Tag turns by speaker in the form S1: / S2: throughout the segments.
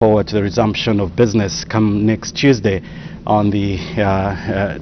S1: forward to the resumption of business come next Tuesday on the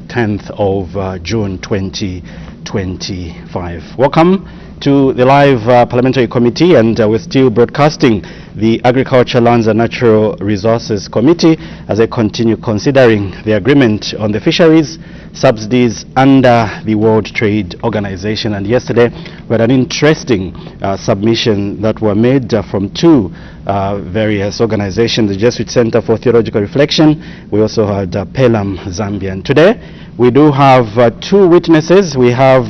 S1: 10th of June 2025. Welcome to the live parliamentary committee, and we're still broadcasting the Agriculture, Lands and Natural Resources Committee as they continue considering the agreement on the fisheries subsidies under the World Trade Organization. And yesterday we had an interesting submission that were made from two various organizations, the Jesuit Center for Theological Reflection. We also had Pelham, Zambia. And today we do have two witnesses. We have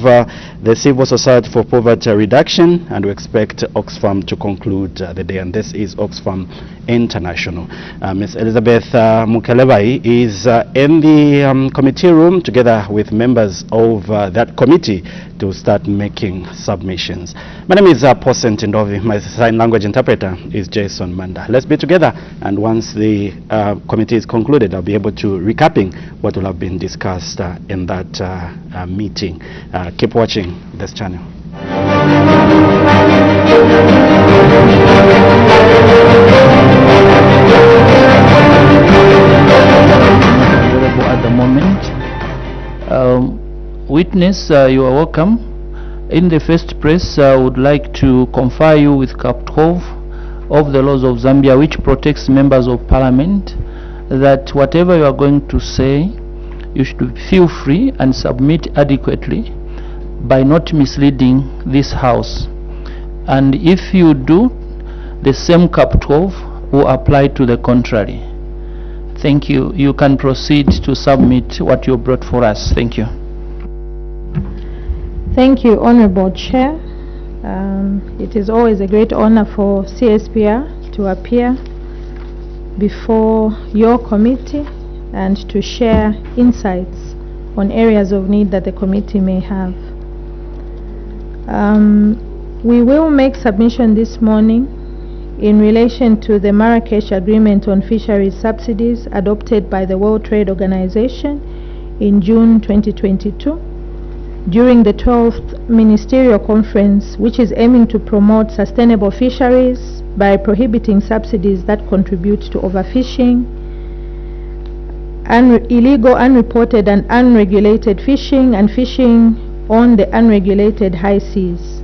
S1: the Civil Society for Poverty Reduction, and we expect Oxfam to conclude the day, and this is Oxfam International. Ms. Elizabeth Mukelebai is in the committee room together with members of that committee to start making submissions. My name is Posen Tindovi. My sign language interpreter is Jason Manda. Let's be together, and once the committee is concluded, I'll be able to recapping what will have been discussed in that meeting. Keep watching this channel.
S2: At the moment, witness, you are welcome. In the first place, I would like to confer you with Cap 12 of the laws of Zambia, which protects members of parliament, that whatever you are going to say, you should feel free and submit adequately by not misleading this house. And if you do, the same Cap 12 will apply to the contrary. Thank you. You can proceed to submit what you brought for us. Thank you.
S3: Thank you, Honorable Chair. It is always a great honor for CSPR to appear before your committee and to share insights on areas of need that the committee may have. We will make submission this morning in relation to the Marrakesh Agreement on Fisheries Subsidies adopted by the World Trade Organization in June 2022 during the 12th Ministerial Conference, which is aiming to promote sustainable fisheries by prohibiting subsidies that contribute to overfishing, illegal, unreported and unregulated fishing, and fishing on the unregulated high seas.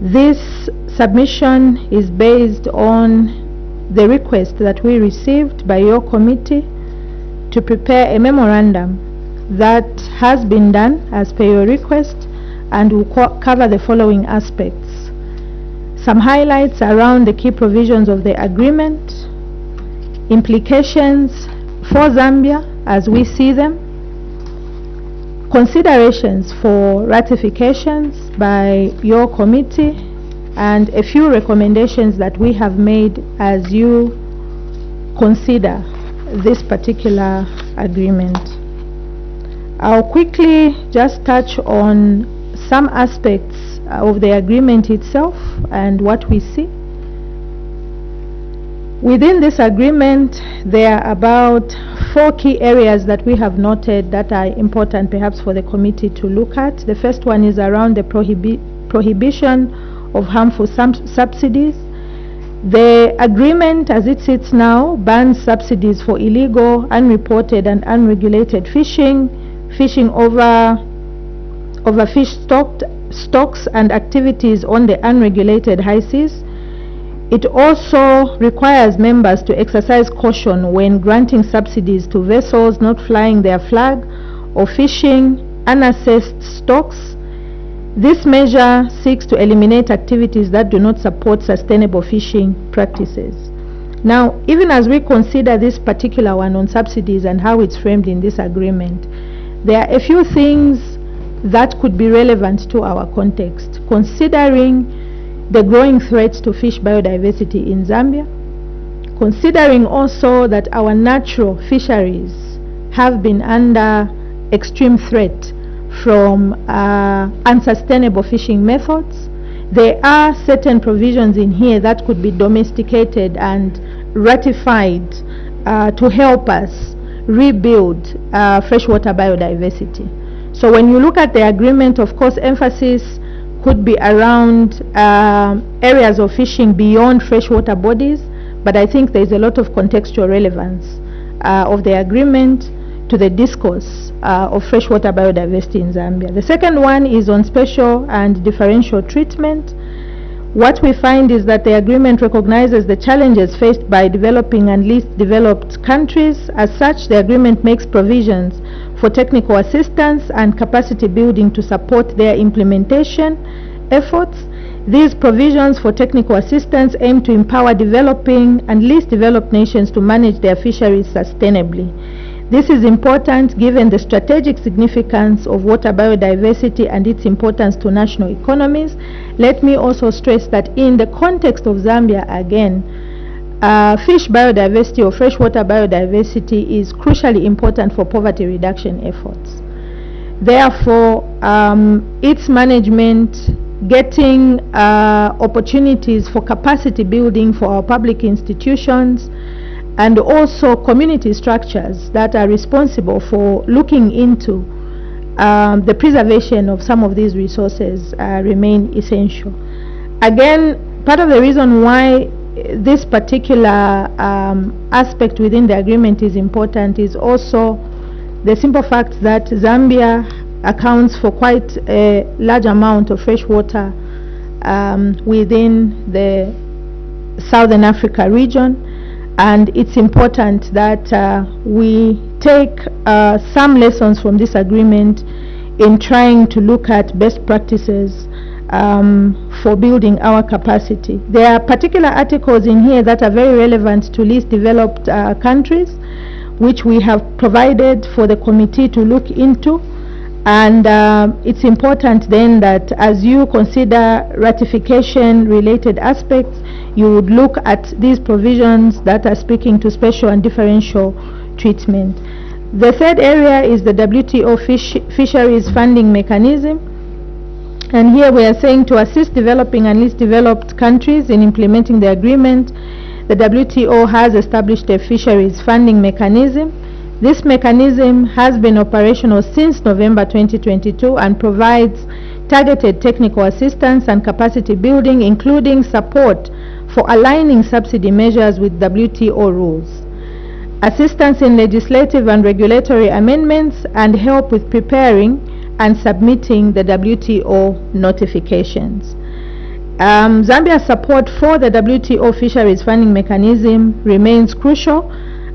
S3: This submission is based on the request that we received by your committee to prepare a memorandum that has been done as per your request and will cover the following aspects: some highlights around the key provisions of the agreement, implications for Zambia as we see them, considerations for ratifications by your committee, and a few recommendations that we have made as you consider this particular agreement. I'll quickly just touch on some aspects of the agreement itself and what we see. Within this agreement, there are about 4 key areas that we have noted that are important perhaps for the committee to look at. The first one is around the prohibition of harmful subsidies. The agreement as it sits now bans subsidies for illegal, unreported and unregulated fishing, fishing over fish stocks and activities on the unregulated high seas. It also requires members to exercise caution when granting subsidies to vessels not flying their flag or fishing unassessed stocks. This measure seeks to eliminate activities that do not support sustainable fishing practices. Now, even as we consider this particular one on subsidies and how it's framed in this agreement, there are a few things that could be relevant to our context, considering the growing threats to fish biodiversity in Zambia, considering also that our natural fisheries have been under extreme threat from unsustainable fishing methods. There are certain provisions in here that could be domesticated and ratified to help us rebuild freshwater biodiversity. So when you look at the agreement, of course, emphasis could be around areas of fishing beyond freshwater bodies, but I think there's a lot of contextual relevance of the agreement to the discourse of freshwater biodiversity in Zambia. The second one is on special and differential treatment. What we find is that the agreement recognizes the challenges faced by developing and least developed countries. As such, the agreement makes provisions for technical assistance and capacity building to support their implementation efforts. These provisions for technical assistance aim to empower developing and least developed nations to manage their fisheries sustainably. This is important given the strategic significance of water biodiversity and its importance to national economies. Let me also stress that in the context of Zambia, again, fish biodiversity or freshwater biodiversity is crucially important for poverty reduction efforts. Therefore, its management, getting opportunities for capacity building for our public institutions, and also community structures that are responsible for looking into the preservation of some of these resources remain essential. Again, part of the reason why this particular aspect within the agreement is important is also the simple fact that Zambia accounts for quite a large amount of fresh water within the Southern Africa region. And it's important that we take some lessons from this agreement in trying to look at best practices for building our capacity. There are particular articles in here that are very relevant to least developed countries, which we have provided for the committee to look into. And it's important then that as you consider ratification related aspects, you would look at these provisions that are speaking to special and differential treatment. The third area is the WTO fisheries funding mechanism. And here we are saying to assist developing and least developed countries in implementing the agreement, the WTO has established a fisheries funding mechanism. This mechanism has been operational since November 2022 and provides targeted technical assistance and capacity building, including support for aligning subsidy measures with WTO rules, assistance in legislative and regulatory amendments, and help with preparing and submitting the WTO notifications. Zambia's support for the WTO fisheries funding mechanism remains crucial,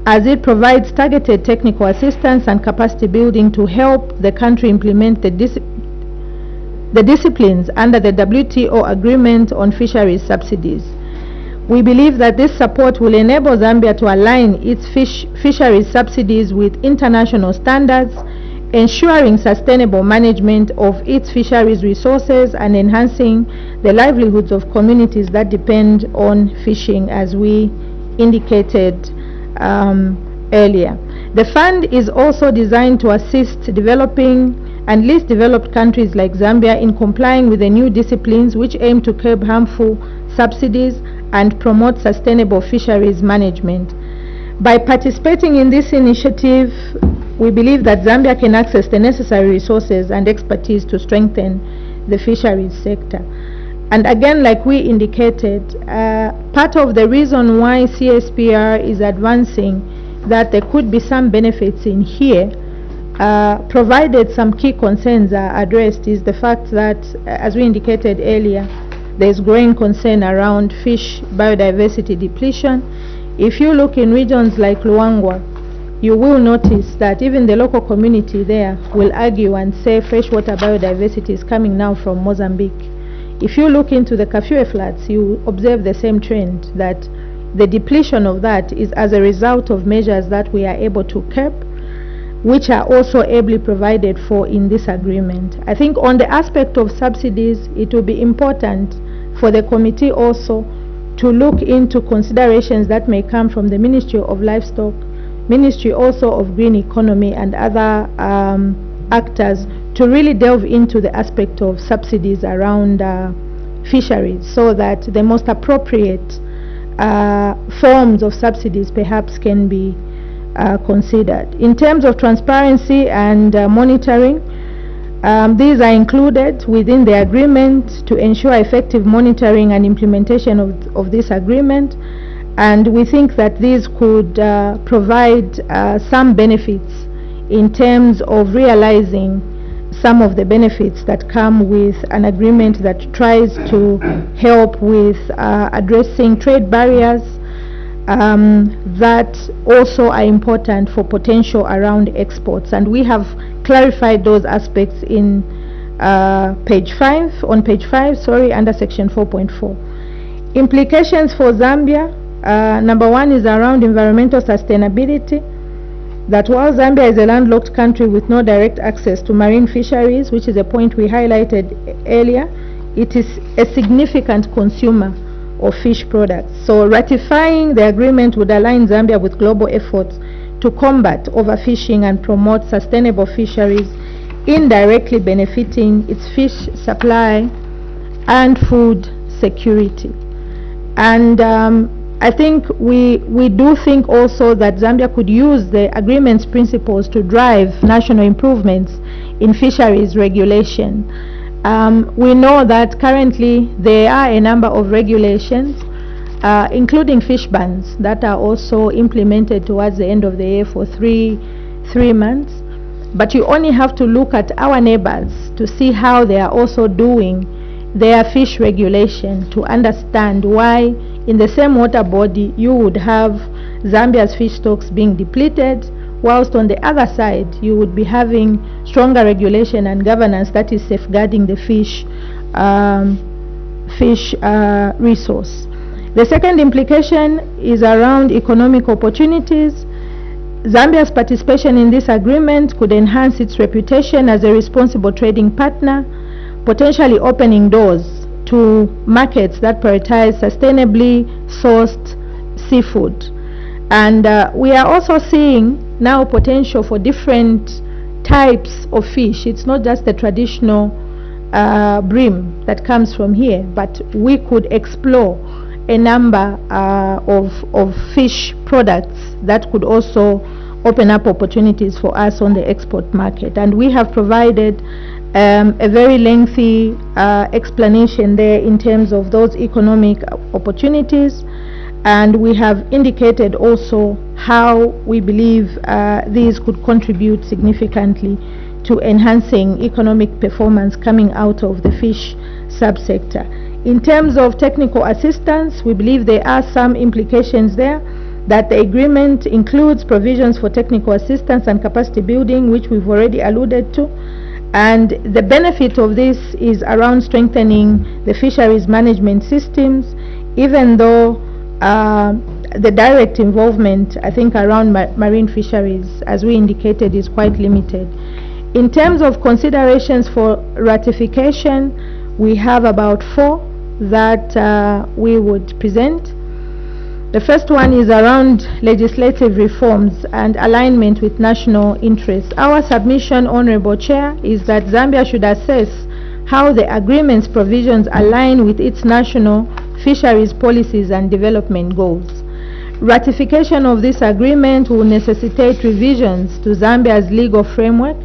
S3: as it provides targeted technical assistance and capacity building to help the country implement the disciplines under the WTO agreement on fisheries subsidies. We believe that this support will enable Zambia to align its fisheries subsidies with international standards, ensuring sustainable management of its fisheries resources and enhancing the livelihoods of communities that depend on fishing, as we indicated earlier. The fund is also designed to assist developing and least developed countries like Zambia in complying with the new disciplines which aim to curb harmful subsidies and promote sustainable fisheries management. By participating in this initiative, we believe that Zambia can access the necessary resources and expertise to strengthen the fisheries sector. And again, like we indicated, part of the reason why CSPR is advancing that there could be some benefits in here, provided some key concerns are addressed, is the fact that, as we indicated earlier, there's growing concern around fish biodiversity depletion. If you look in regions like Luangwa, you will notice that even the local community there will argue and say freshwater biodiversity is coming now from Mozambique. If you look into the Kafue floods, you observe the same trend, that the depletion of that is as a result of measures that we are able to curb, which are also ably provided for in this agreement. I think on the aspect of subsidies, it will be important for the committee also to look into considerations that may come from the Ministry of Livestock, Ministry also of Green Economy, and other actors, to really delve into the aspect of subsidies around fisheries, so that the most appropriate forms of subsidies perhaps can be considered. In terms of transparency and monitoring, these are included within the agreement to ensure effective monitoring and implementation of this agreement. And we think that these could provide some benefits in terms of realizing some of the benefits that come with an agreement that tries to help with addressing trade barriers that also are important for potential around exports. And we have clarified those aspects in page 5, under section 4.4. Implications for Zambia, number one is around environmental sustainability, that while Zambia is a landlocked country with no direct access to marine fisheries, which is a point we highlighted earlier, it is a significant consumer of fish products. So ratifying the agreement would align Zambia with global efforts to combat overfishing and promote sustainable fisheries, indirectly benefiting its fish supply and food security. And I think we do think also that Zambia could use the agreement's principles to drive national improvements in fisheries regulation. We know that currently there are a number of regulations, including fish bans, that are also implemented towards the end of the year for three months. But you only have to look at our neighbors to see how they are also doing their fish regulation to understand why in the same water body you would have Zambia's fish stocks being depleted, whilst on the other side you would be having stronger regulation and governance that is safeguarding the fish resource. The second implication is around economic opportunities. Zambia's participation in this agreement could enhance its reputation as a responsible trading partner, potentially opening doors to markets that prioritize sustainably sourced seafood. And we are also seeing now potential for different types of fish. It's not just the traditional bream that comes from here, but we could explore a number of fish products that could also open up opportunities for us on the export market. And we have provided a very lengthy explanation there in terms of those economic opportunities, and we have indicated also how we believe these could contribute significantly to enhancing economic performance coming out of the fish subsector. In terms of technical assistance, we believe there are some implications there, that the agreement includes provisions for technical assistance and capacity building, which we've already alluded to. And the benefit of this is around strengthening the fisheries management systems, even though the direct involvement, I think, around marine fisheries, as we indicated, is quite limited. In terms of considerations for ratification, we have about 4 that we would present. The first one is around legislative reforms and alignment with national interests. Our submission, Honorable Chair, is that Zambia should assess how the agreement's provisions align with its national fisheries policies and development goals. Ratification of this agreement will necessitate revisions to Zambia's legal framework.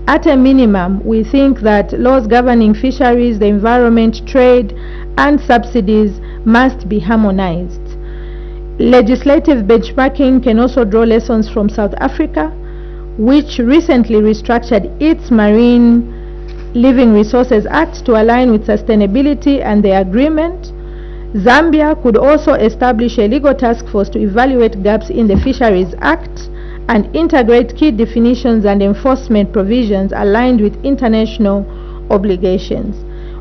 S3: At a minimum, we think that laws governing fisheries, the environment, trade, and subsidies must be harmonized. Legislative benchmarking can also draw lessons from South Africa, which recently restructured its Marine Living Resources Act to align with sustainability and the agreement. Zambia could also establish a legal task force to evaluate gaps in the Fisheries Act and integrate key definitions and enforcement provisions aligned with international obligations.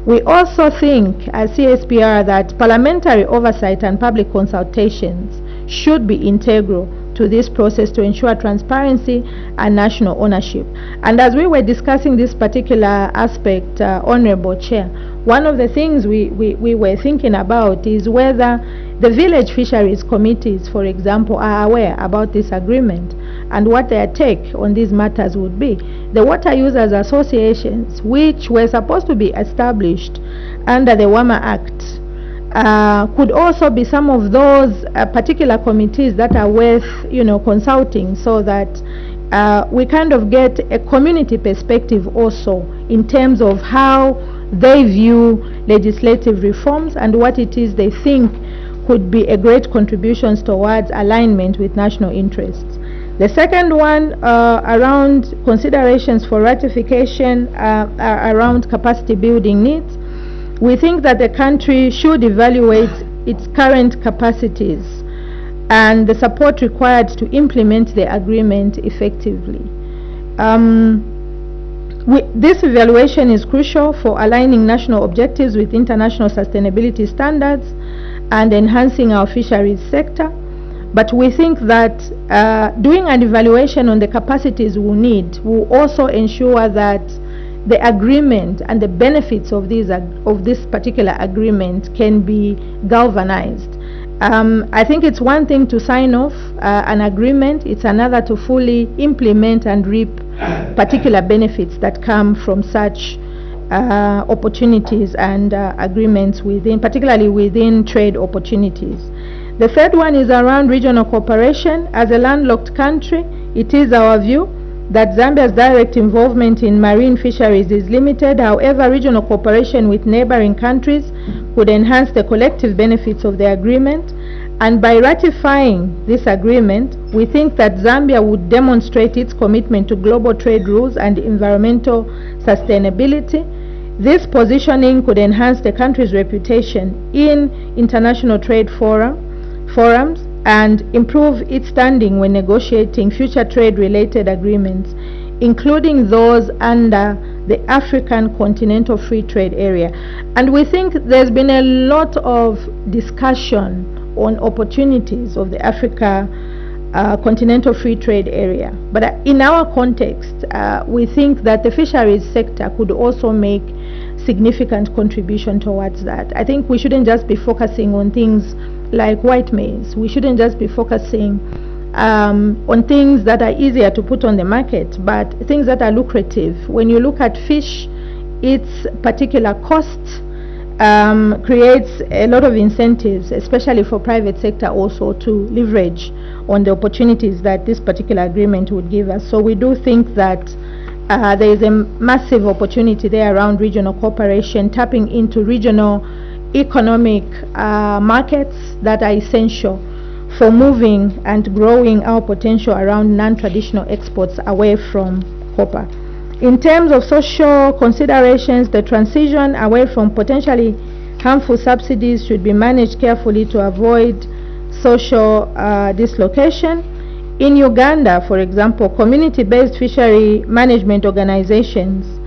S3: We also think as CSPR that parliamentary oversight and public consultations should be integral to this process to ensure transparency and national ownership. And as we were discussing this particular aspect, Honorable Chair, one of the things we were thinking about is whether the village fisheries committees, for example, are aware about this agreement and what their take on these matters would be. The water users associations, which were supposed to be established under the WAMA Act, could also be some of those particular committees that are worth, consulting, so that we kind of get a community perspective also in terms of how they view legislative reforms and what it is they think could be a great contribution towards alignment with national interests. The second one, around considerations for ratification, around capacity building needs. We think that the country should evaluate its current capacities and the support required to implement the agreement effectively. This evaluation is crucial for aligning national objectives with international sustainability standards and enhancing our fisheries sector. But we think that doing an evaluation on the capacities we need will also ensure that the agreement and the benefits of this particular agreement can be galvanized. I think it's one thing to sign off an agreement, it's another to fully implement and reap particular benefits that come from such opportunities and agreements particularly within trade opportunities. The third one is around regional cooperation. As a landlocked country, it is our view that Zambia's direct involvement in marine fisheries is limited. However, regional cooperation with neighboring countries would enhance the collective benefits of the agreement. And by ratifying this agreement, we think that Zambia would demonstrate its commitment to global trade rules and environmental sustainability. This positioning could enhance the country's reputation in international trade forums and improve its standing when negotiating future trade-related agreements, including those under the African Continental Free Trade Area. And we think there's been a lot of discussion on opportunities of the Africa Continental Free Trade Area. But in our context, we think that the fisheries sector could also make significant contribution towards that. I think we shouldn't just be focusing on things like white maize. We shouldn't just be focusing on things that are easier to put on the market, but things that are lucrative. When you look at fish, its particular costs creates a lot of incentives, especially for private sector also, to leverage on the opportunities that this particular agreement would give us. So we do think that there is a massive opportunity there around regional cooperation, tapping into regional economic markets that are essential for moving and growing our potential around non-traditional exports away from copper. In terms of social considerations, the transition away from potentially harmful subsidies should be managed carefully to avoid social dislocation. In Uganda, for example, community-based fishery management organizations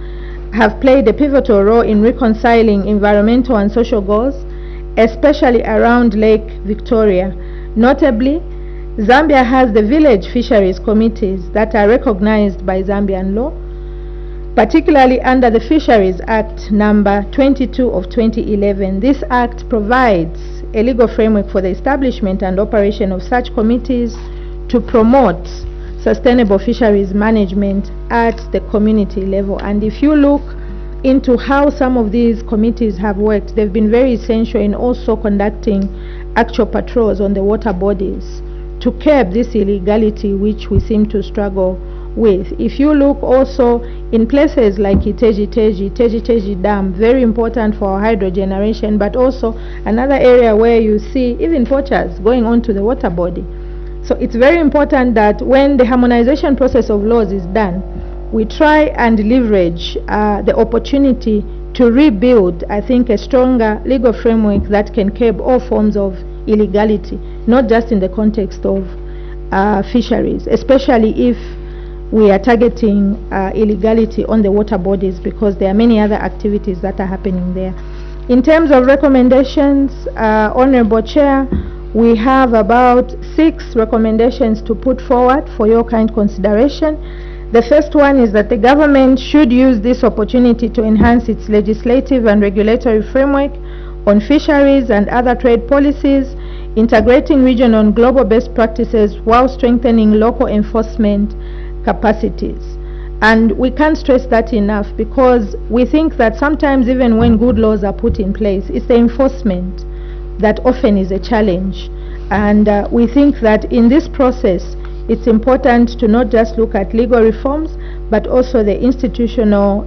S3: have played a pivotal role in reconciling environmental and social goals, especially around Lake Victoria. Notably, Zambia has the village fisheries committees that are recognized by Zambian law, particularly under the Fisheries Act number 22 of 2011. This act provides a legal framework for the establishment and operation of such committees to promote sustainable fisheries management at the community level. And if you look into how some of these committees have worked, they've been very essential in also conducting actual patrols on the water bodies to curb this illegality which we seem to struggle with. If you look also in places like Teji Dam, very important for hydro generation, but also another area where you see even poachers going onto the water body. So it's very important that when the harmonization process of laws is done, we try and leverage the opportunity to rebuild, I think, a stronger legal framework that can curb all forms of illegality, not just in the context of fisheries, especially if we are targeting illegality on the water bodies, because there are many other activities that are happening there. In terms of recommendations, Honorable Chair, we have about 6 recommendations to put forward for your kind consideration. The first one is that the government should use this opportunity to enhance its legislative and regulatory framework on fisheries and other trade policies, integrating regional and global best practices while strengthening local enforcement capacities. And we can't stress that enough, because we think that sometimes even when good laws are put in place, it's the enforcement that often is a challenge. And we think that in this process, it's important to not just look at legal reforms, but also the institutional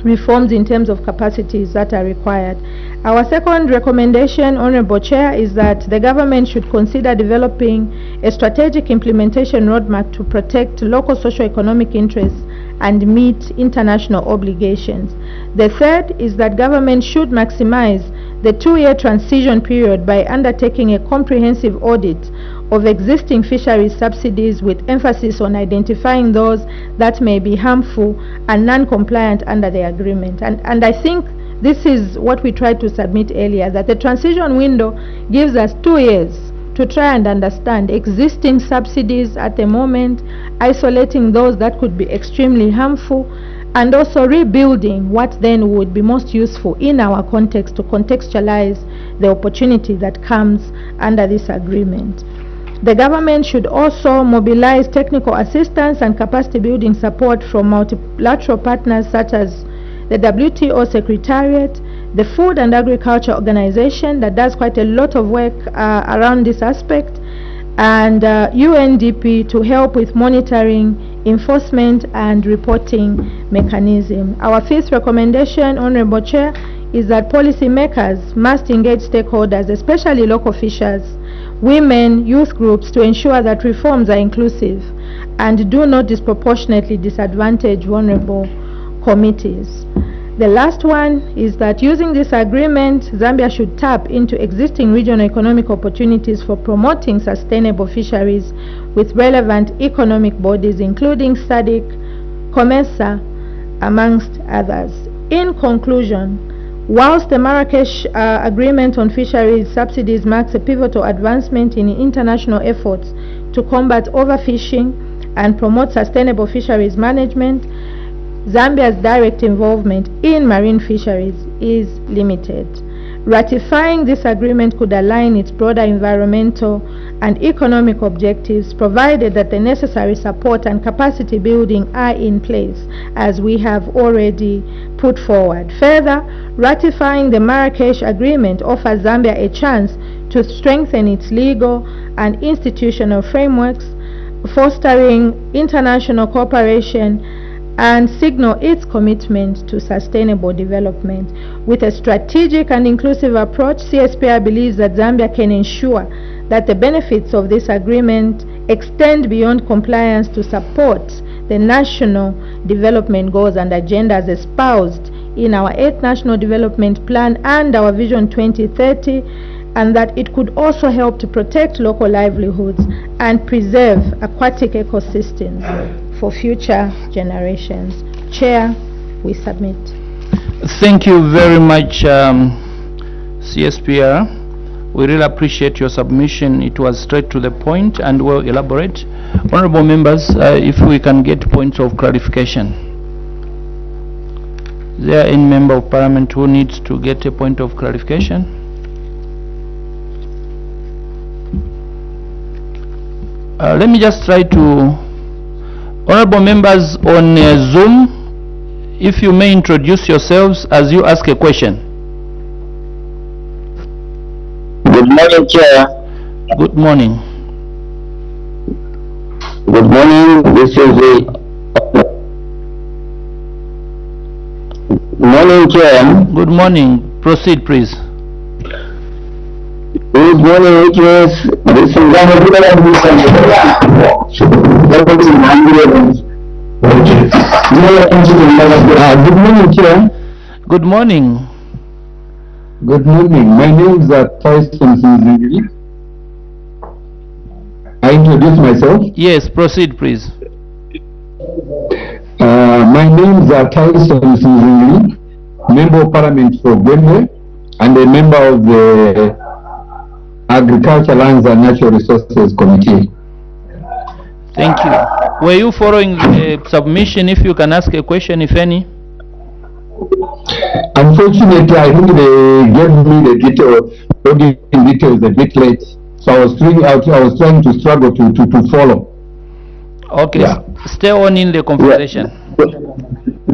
S3: reforms in terms of capacities that are required. Our second recommendation, Honorable Chair, is that the government should consider developing a strategic implementation roadmap to protect local socio-economic interests and meet international obligations. The third is that government should maximize the 2-year transition period by undertaking a comprehensive audit of existing fisheries subsidies with emphasis on identifying those that may be harmful and non-compliant under the agreement. And I think this is what we tried to submit earlier, that the transition window gives us 2 years to try and understand existing subsidies at the moment, isolating those that could be extremely harmful, and also rebuilding what then would be most useful in our context to contextualize the opportunity that comes under this agreement. The government should also mobilize technical assistance and capacity building support from multilateral partners such as the WTO Secretariat, the Food and Agriculture Organization that does quite a lot of work around this aspect, and UNDP to help with monitoring, enforcement and reporting mechanism. Our fifth recommendation, Honorable Chair, is that policymakers must engage stakeholders, especially local officials, women, youth groups, to ensure that reforms are inclusive and do not disproportionately disadvantage vulnerable committees. The last one is that using this agreement, Zambia should tap into existing regional economic opportunities for promoting sustainable fisheries with relevant economic bodies, including SADC, COMESA, amongst others. In conclusion, whilst the Marrakesh Agreement on Fisheries Subsidies marks a pivotal advancement in international efforts to combat overfishing and promote sustainable fisheries management, Zambia's direct involvement in marine fisheries is limited. Ratifying this agreement could align its broader environmental and economic objectives, provided that the necessary support and capacity building are in place, as we have already put forward. Further, ratifying the Marrakesh Agreement offers Zambia a chance to strengthen its legal and institutional frameworks, fostering international cooperation and signal its commitment to sustainable development. With a strategic and inclusive approach, CSPR believes that Zambia can ensure that the benefits of this agreement extend beyond compliance to support the national development goals and agendas espoused in our 8th National Development Plan and our Vision 2030, and that it could also help to protect local livelihoods and preserve aquatic ecosystems for future generations. Chair, we submit.
S2: Thank you very much, CSPR. We really appreciate your submission. It was straight to the point and well elaborate. Honorable members, if we can get points of clarification. Is there any member of parliament who needs to get a point of clarification? Let me just try to... Honorable members on Zoom, if you may introduce yourselves as you ask a question.
S4: Good morning, Chair.
S2: Good morning.
S4: Good morning. This is the morning, Chair.
S2: Good morning. Proceed, please.
S4: Good morning, witness. This is good morning, Chair.
S2: Good morning.
S5: Good morning. My name is Tyson Sinzingiri. I introduce myself.
S2: Yes, proceed, please.
S5: My name is Tyson Sinzingiri, Member of Parliament for Gwembe and a member of the Agriculture, Lands and Natural Resources Committee.
S2: Thank you. Were you following the submission? If you can ask a question, if any.
S5: Unfortunately, I think they gave me the details a bit late, so I was trying to struggle to follow.
S2: Okay,
S5: yeah.
S2: Stay on in the conversation.
S4: Yeah.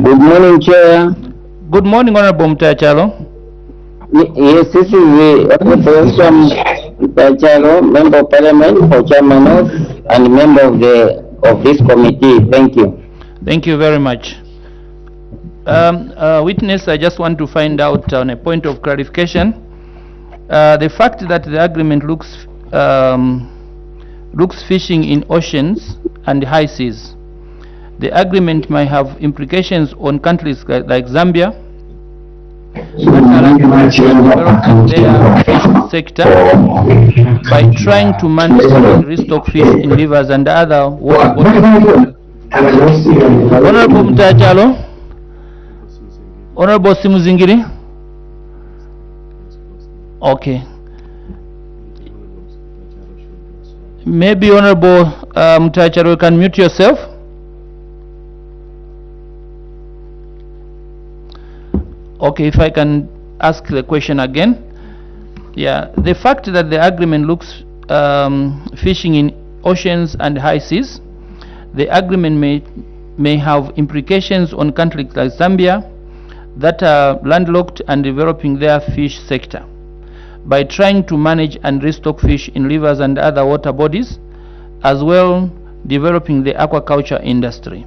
S4: Good morning, Chair.
S2: Good morning, Honorable Mtachalo.
S4: Yes, this is the Professor Mtachalo, Member of Parliament for Chairman of and member of this committee. Thank you.
S2: Thank you very much. Witness, I just want to find out on a point of clarification. The fact that the agreement looks fishing in oceans and high seas, the agreement might have implications on countries like Zambia that are developing their fish sector by trying to manage and restock fish in rivers and other water bodies. Honorable Mutachalo, Honorable Simuzingiri. Okay. Maybe Honorable Mutachalo, you can mute yourself. Okay, if I can ask the question again. Yeah, the fact that the agreement looks fishing in oceans and high seas, the agreement may have implications on countries like Zambia that are landlocked and developing their fish sector by trying to manage and restock fish in rivers and other water bodies, as well developing the aquaculture industry.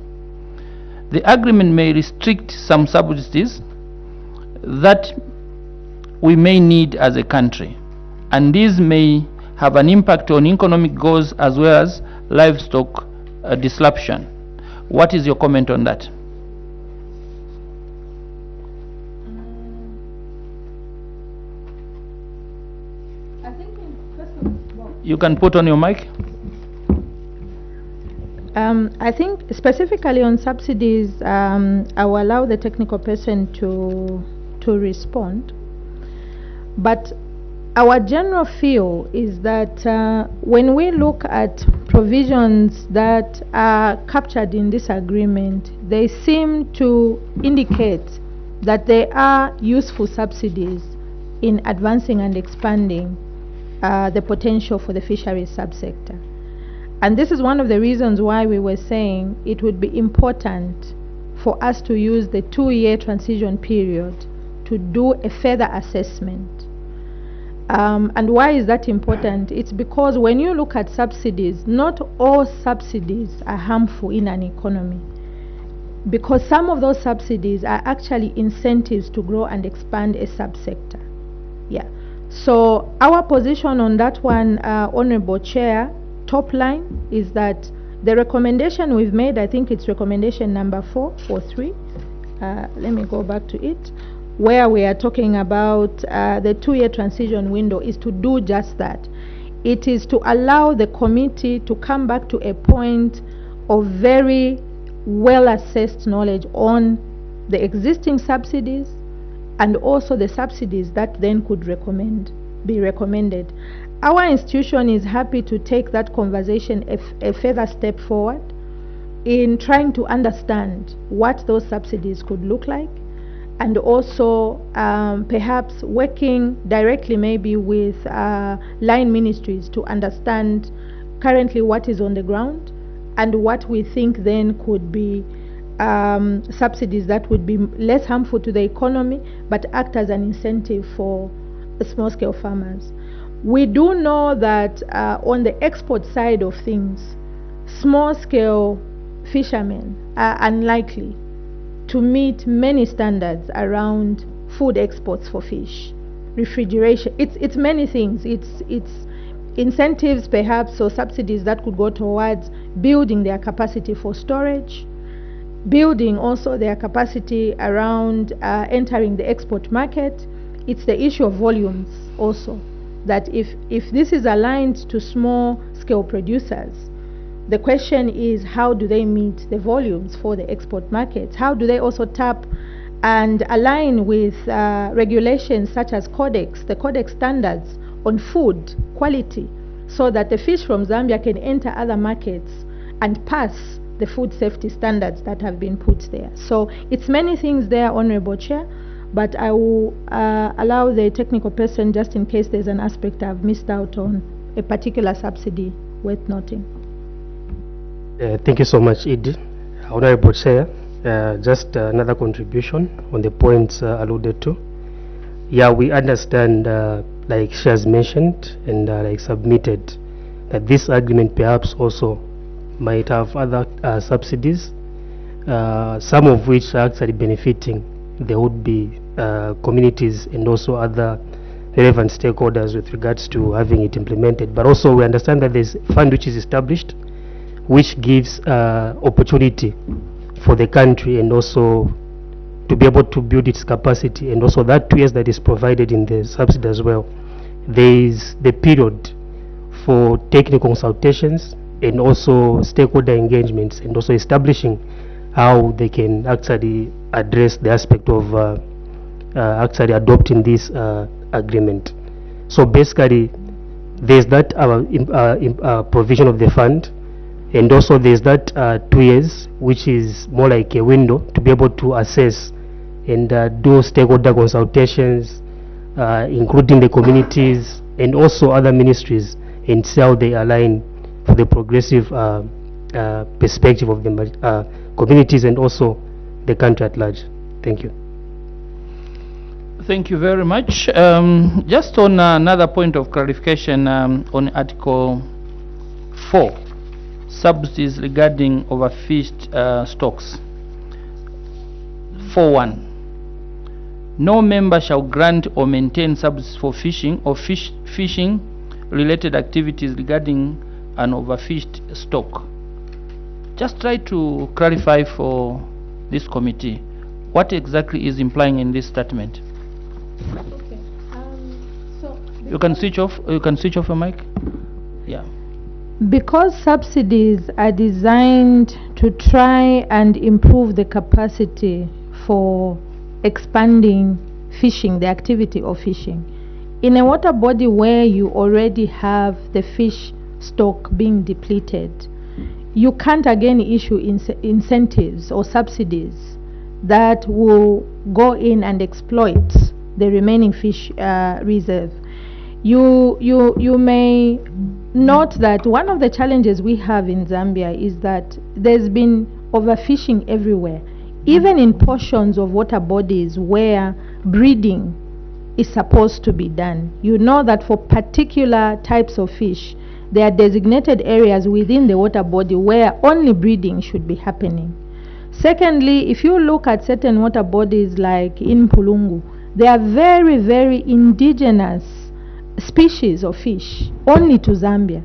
S2: The agreement may restrict some subsidies that we may need as a country, and these may have an impact on economic goals as well as livestock disruption. What is your comment on that?
S3: I think
S2: you can put on your mic.
S3: I think specifically on subsidies, I will allow the technical person to respond. But our general feel is that when we look at provisions that are captured in this agreement, they seem to indicate that they are useful subsidies in advancing and expanding the potential for the fisheries subsector. And this is one of the reasons why we were saying it would be important for us to use the 2-year transition period to do a further assessment. And why is that important? It's because when you look at subsidies, not all subsidies are harmful in an economy, because some of those subsidies are actually incentives to grow and expand a subsector. Yeah. So our position on that one, Honorable Chair, top line is that the recommendation we've made, I think it's recommendation number 4 or 3. Let me go back to it, where we are talking about the 2-year transition window, is to do just that. It is to allow the committee to come back to a point of very well-assessed knowledge on the existing subsidies and also the subsidies that then could be recommended. Our institution is happy to take that conversation a further step forward in trying to understand what those subsidies could look like, and also perhaps working directly maybe with line ministries to understand currently what is on the ground and what we think then could be subsidies that would be less harmful to the economy but act as an incentive for small-scale farmers. We do know that on the export side of things, small-scale fishermen are unlikely to meet many standards around food exports for fish, refrigeration. It's many things. It's incentives perhaps, or subsidies that could go towards building their capacity for storage, building also their capacity around entering the export market. It's the issue of volumes also, that if this is aligned to small scale producers, the question is, how do they meet the volumes for the export markets? How do they also tap and align with regulations such as the Codex standards on food quality, so that the fish from Zambia can enter other markets and pass the food safety standards that have been put there? So it's many things there, Honorable Chair, but I will allow the technical person, just in case there's an aspect I've missed out on, a particular subsidy worth noting.
S6: Thank you so much, Ed. Honorable Chair, just another contribution on the points alluded to. Yeah, we understand, like she has mentioned and like submitted, that this agreement perhaps also might have other subsidies some of which are actually benefiting the would-be communities and also other relevant stakeholders with regards to having it implemented. But also we understand that there's a fund which is established, which gives opportunity for the country and also to be able to build its capacity, and also that 2 years that is provided in the subsidy as well. There is the period for technical consultations and also stakeholder engagements, and also establishing how they can actually address the aspect of actually adopting this agreement. So basically there's that provision of the fund, and also there's that 2 years, which is more like a window to be able to assess and do stakeholder consultations, including the communities and also other ministries, and see how they align for the progressive perspective of the communities and also the country at large. Thank you.
S2: Thank you very much. Just on another point of clarification on Article 4, subsidies regarding overfished stocks. 4.1. No member shall grant or maintain subsidies for fishing or fishing related activities regarding an overfished stock. Just try to clarify for this committee what exactly is implying in this statement.
S3: Okay.
S2: You can switch off your mic. Yeah.
S3: Because subsidies are designed to try and improve the capacity for expanding fishing, the activity of fishing, in a water body where you already have the fish stock being depleted, you can't again issue incentives or subsidies that will go in and exploit the remaining fish reserve. You may note that one of the challenges we have in Zambia is that there's been overfishing everywhere, even in portions of water bodies where breeding is supposed to be done. You know that for particular types of fish, there are designated areas within the water body where only breeding should be happening. Secondly, if you look at certain water bodies like in Pulungu, there are very, very indigenous species of fish only to Zambia,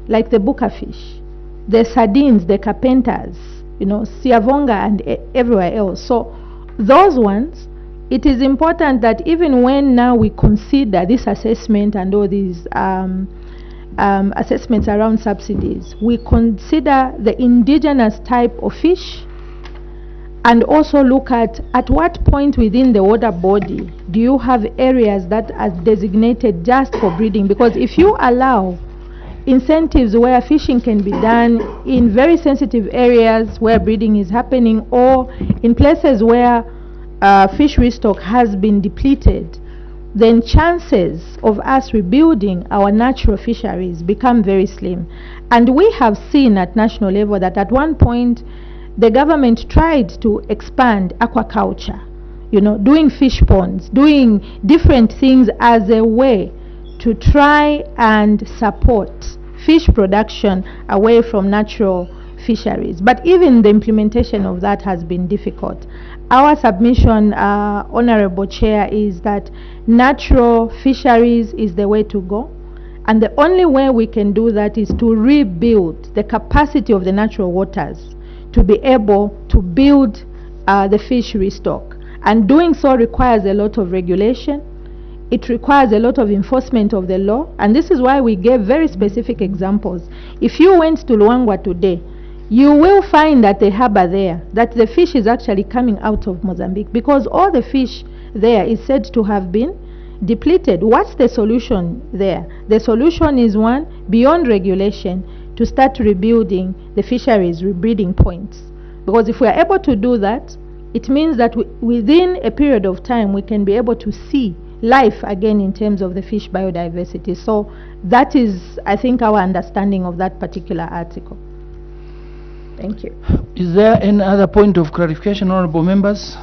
S3: like the buka fish, the sardines, the carpenters, you know, siavonga and everywhere else. So those ones, it is important that even when now we consider this assessment and all these assessments around subsidies, we consider the indigenous type of fish, and also look at what point within the water body do you have areas that are designated just for breeding. Because if you allow incentives where fishing can be done in very sensitive areas where breeding is happening, or in places where fish restock has been depleted, then chances of us rebuilding our natural fisheries become very slim. And we have seen at national level that at one point the government tried to expand aquaculture, you know, doing fish ponds, doing different things as a way to try and support fish production away from natural fisheries. But even the implementation of that has been difficult. Our submission, Honorable Chair, is that natural fisheries is the way to go, and the only way we can do that is to rebuild the capacity of the natural waters to be able to build the fish restock. And doing so requires a lot of regulation. It requires a lot of enforcement of the law, and this is why we gave very specific examples. If you went to Luangwa today, you will find at the harbor there that the fish is actually coming out of Mozambique, because all the fish there is said to have been depleted. What's the solution there? The solution is, one, beyond regulation, to start rebuilding the fisheries rebreeding points. Because if we are able to do that, it means that within a period of time we can be able to see life again in terms of the fish biodiversity. So that is, I think, our understanding of that particular article. Thank you.
S2: Is there any other point of clarification, honorable members?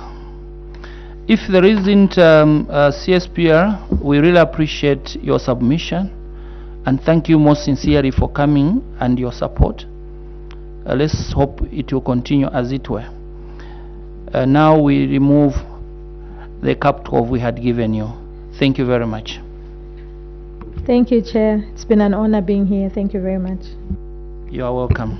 S2: If there isn't CSPR, we really appreciate your submission and thank you most sincerely for coming and your support. Let's hope it will continue as it were. Now we remove the cap 12 we had given you. Thank you very much.
S3: Thank you, Chair. It's been an honor being here. Thank you very much.
S2: You are welcome.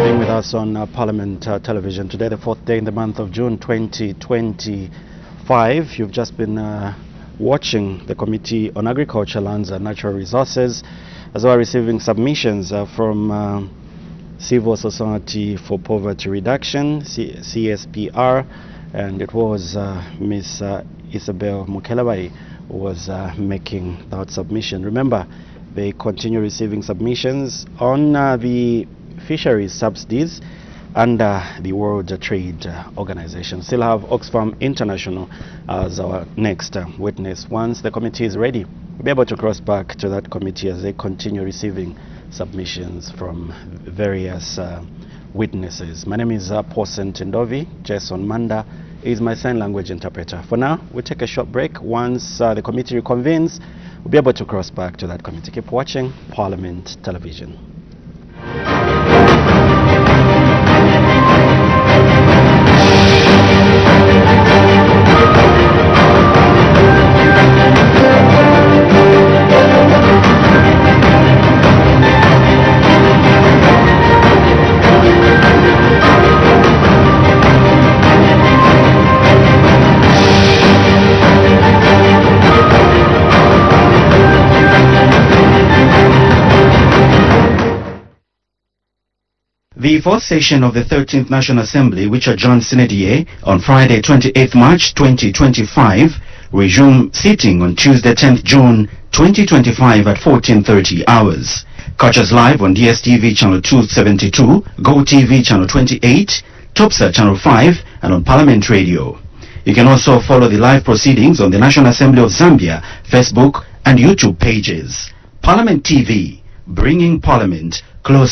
S1: Being with us on Parliament Television today, the 4th day in the month of June 2025. You've just been watching the Committee on Agriculture, Lands and Natural Resources, as well as receiving submissions from Civil Society for Poverty Reduction, CSPR, and it was Ms. Isabel Mukelabai who was making that submission. Remember, they continue receiving submissions on the fisheries subsidies under the World Trade Organization. Still have Oxfam International as our next witness. Once the committee is ready, we'll be able to cross back to that committee as they continue receiving submissions from various witnesses. My name is Paulson Tindovi. Jason Manda is my sign language interpreter. For now, we'll take a short break. Once the committee reconvenes, we'll be able to cross back to that committee. Keep watching Parliament Television. The fourth session of the 13th National Assembly, which adjourned Senedier on Friday 28 March 2025, resumed sitting on Tuesday 10th June 2025 at 14:30 hours. Catch us live on DSTV channel 272, GoTV channel 28, Topsa channel 5, and on Parliament Radio. You can also follow the live proceedings on the National Assembly of Zambia, Facebook and YouTube pages. Parliament TV, bringing Parliament closer.